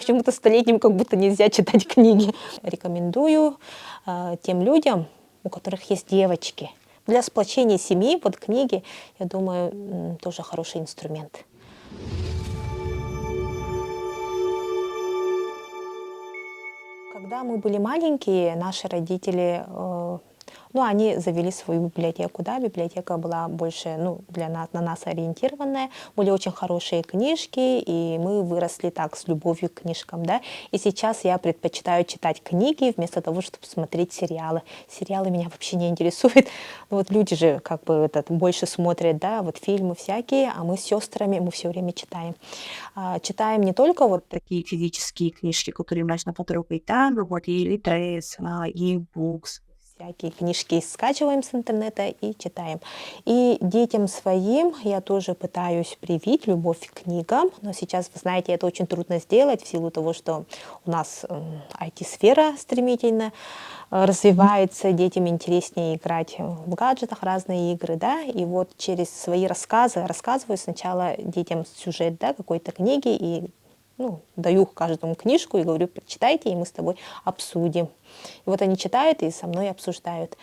Почему-то столетним как будто нельзя читать книги. Рекомендую тем людям, у которых есть девочки. Для сплочения семьи вот книги, я думаю, тоже хороший инструмент. Когда мы были маленькие, наши родители, они завели свою библиотеку, да, библиотека была больше, для нас, на нас ориентированная, были очень хорошие книжки, и мы выросли так с любовью к книжкам, да, и сейчас я предпочитаю читать книги вместо того, чтобы смотреть сериалы. Сериалы меня вообще не интересуют, вот люди же как бы больше смотрят, да, вот фильмы всякие, а мы с сестрами, мы все время читаем. Читаем не только вот такие физические книжки, которые можно потрогать, да, вот и литрес, e-books, всякие книжки скачиваем с интернета и читаем. И детям своим я тоже пытаюсь привить любовь к книгам, но сейчас, вы знаете, это очень трудно сделать в силу того, что у нас IT-сфера стремительно развивается, детям интереснее играть в гаджетах, разные игры, да, и вот через свои рассказы рассказываю сначала детям сюжет, да, какой-то книги, и даю каждому книжку и говорю, прочитайте, и мы с тобой обсудим. И вот они читают и со мной обсуждают.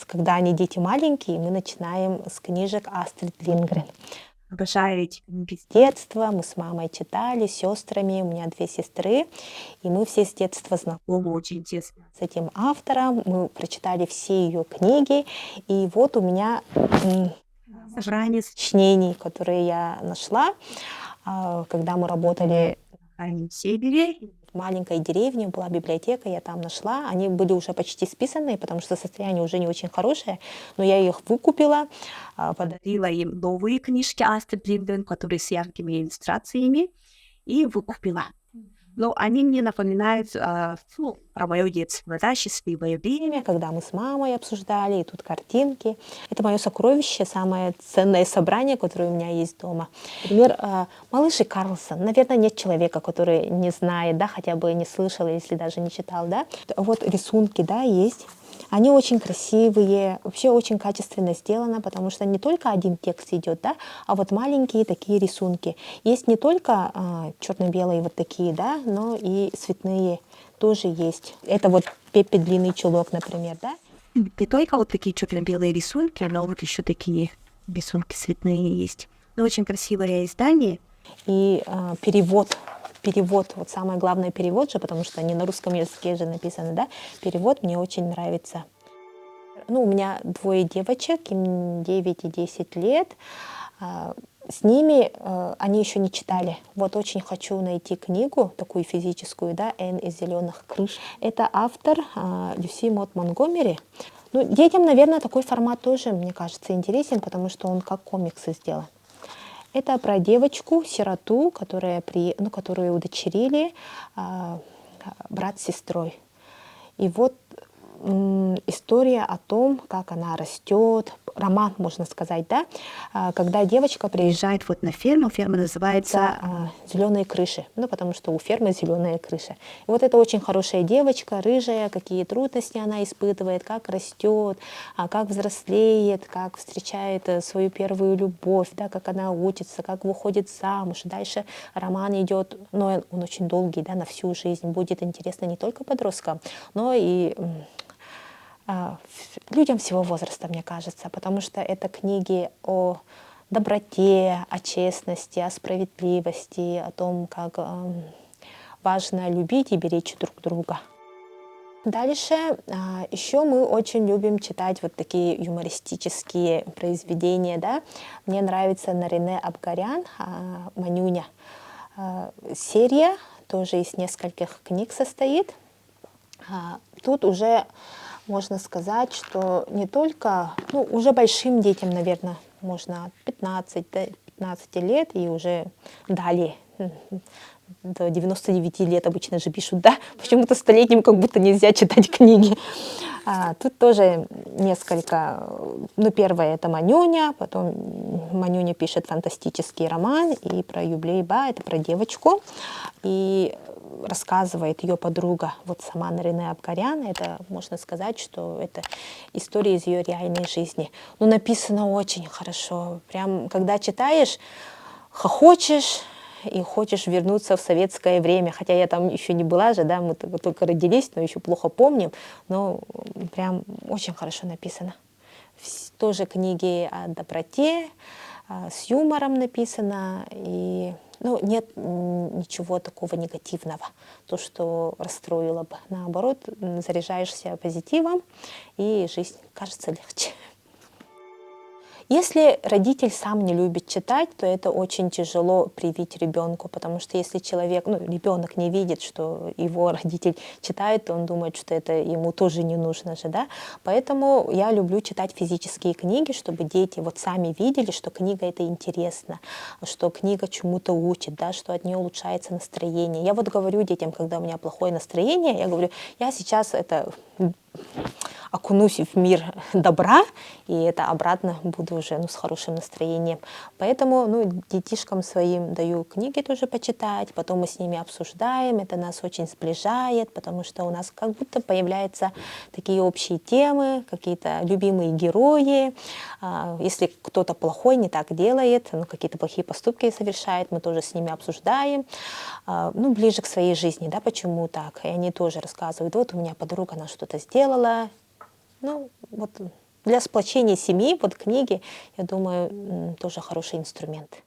Когда они дети маленькие, мы начинаем с книжек Астрид Линдгрен. Обожаю эти книги с детства, мы с мамой читали, с сестрами, у меня 2 сестры, и мы все с детства знакомы очень тесно с этим автором, мы прочитали все ее книги, и вот у меня собрание сочинений, которые я нашла, когда мы работали в севере. В маленькой деревне была библиотека, я там нашла. Они были уже почти списанные, потому что состояние уже не очень хорошее, но я их выкупила, подарила им новые книжки Астрид Линдгрен, которые с яркими иллюстрациями, и выкупила. Но они мне напоминают про мое детство, да, счастливое время, когда мы с мамой обсуждали, и тут картинки. Это мое сокровище, самое ценное собрание, которое у меня есть дома. Например, «Малыш Карлсон». Наверное, нет человека, который не знает, да, хотя бы не слышал, если даже не читал, да. Вот рисунки, да, есть. Они очень красивые, вообще очень качественно сделано, потому что не только один текст идет, да, а вот маленькие такие рисунки. Есть не только черно-белые вот такие, да, но и цветные тоже есть. Это вот Пеппи длинный чулок, например, да. Не только вот такие черно-белые рисунки, но вот еще такие рисунки цветные есть. Но очень красивое издание. И перевод, вот самое главное перевод же, потому что не на русском языке же написано, да, перевод мне очень нравится. У меня 2 девочек, им 9 и 10 лет. С ними они еще не читали. Вот очень хочу найти книгу, такую физическую, да, «Энн из зеленых крыш». Это автор Люси Мот Монгомери. Детям, наверное, такой формат тоже, мне кажется, интересен, потому что он как комиксы сделан. Это про девочку-сироту, которую удочерили брат с сестрой. И вот история о том, как она растет, роман, можно сказать, да, когда девочка приезжает вот на ферму, ферма называется «Зеленые крыши», потому что у фермы зеленая крыша. И вот это очень хорошая девочка, рыжая, какие трудности она испытывает, как растет, как взрослеет, как встречает свою первую любовь, да, как она учится, как выходит замуж. Дальше роман идет, но он очень долгий, да, на всю жизнь. Будет интересно не только подросткам, но и людям всего возраста, мне кажется, потому что это книги о доброте, о честности, о справедливости, о том, как важно любить и беречь друг друга. Дальше еще мы очень любим читать вот такие юмористические произведения, да. Мне нравится Нарине Абгарян «Манюня». Серия тоже из нескольких книг состоит. Тут уже можно сказать, что не только, уже большим детям, наверное, можно от 15 до 15 лет и уже далее, до 99 лет обычно же пишут, да, почему-то столетним как будто нельзя читать книги. Тут тоже несколько, первое это Манюня, потом Манюня пишет фантастический роман, и про Юблейба, это про девочку, и рассказывает ее подруга, вот сама Нарине Абгарян, это можно сказать, что это история из ее реальной жизни. Написано очень хорошо, прям когда читаешь, хохочешь, и хочешь вернуться в советское время. Хотя я там еще не была же, да, мы только родились, но еще плохо помним. Но прям очень хорошо написано. Тоже книги о доброте, с юмором написано. И ну, нет ничего такого негативного, то, что расстроило бы. Наоборот, заряжаешься позитивом, и жизнь кажется легче. Если родитель сам не любит читать, то это очень тяжело привить ребенку, потому что если человек, ну, ребенок не видит, что его родитель читает, то он думает, что это ему тоже не нужно же, да. Поэтому я люблю читать физические книги, чтобы дети вот сами видели, что книга это интересно, что книга чему-то учит, да, что от нее улучшается настроение. Я вот говорю детям, когда у меня плохое настроение, я говорю, я сейчас это окунусь в мир добра, и это обратно буду уже с хорошим настроением. Поэтому детишкам своим даю книги тоже почитать, потом мы с ними обсуждаем, это нас очень сближает, потому что у нас как будто появляются такие общие темы, какие-то любимые герои. Если кто-то плохой, не так делает, какие-то плохие поступки совершает, мы тоже с ними обсуждаем, ближе к своей жизни, да, почему так. И они тоже рассказывают, вот у меня подруга, она что-то сделала. Вот для сплочения семьи, вот книги, я думаю, тоже хороший инструмент.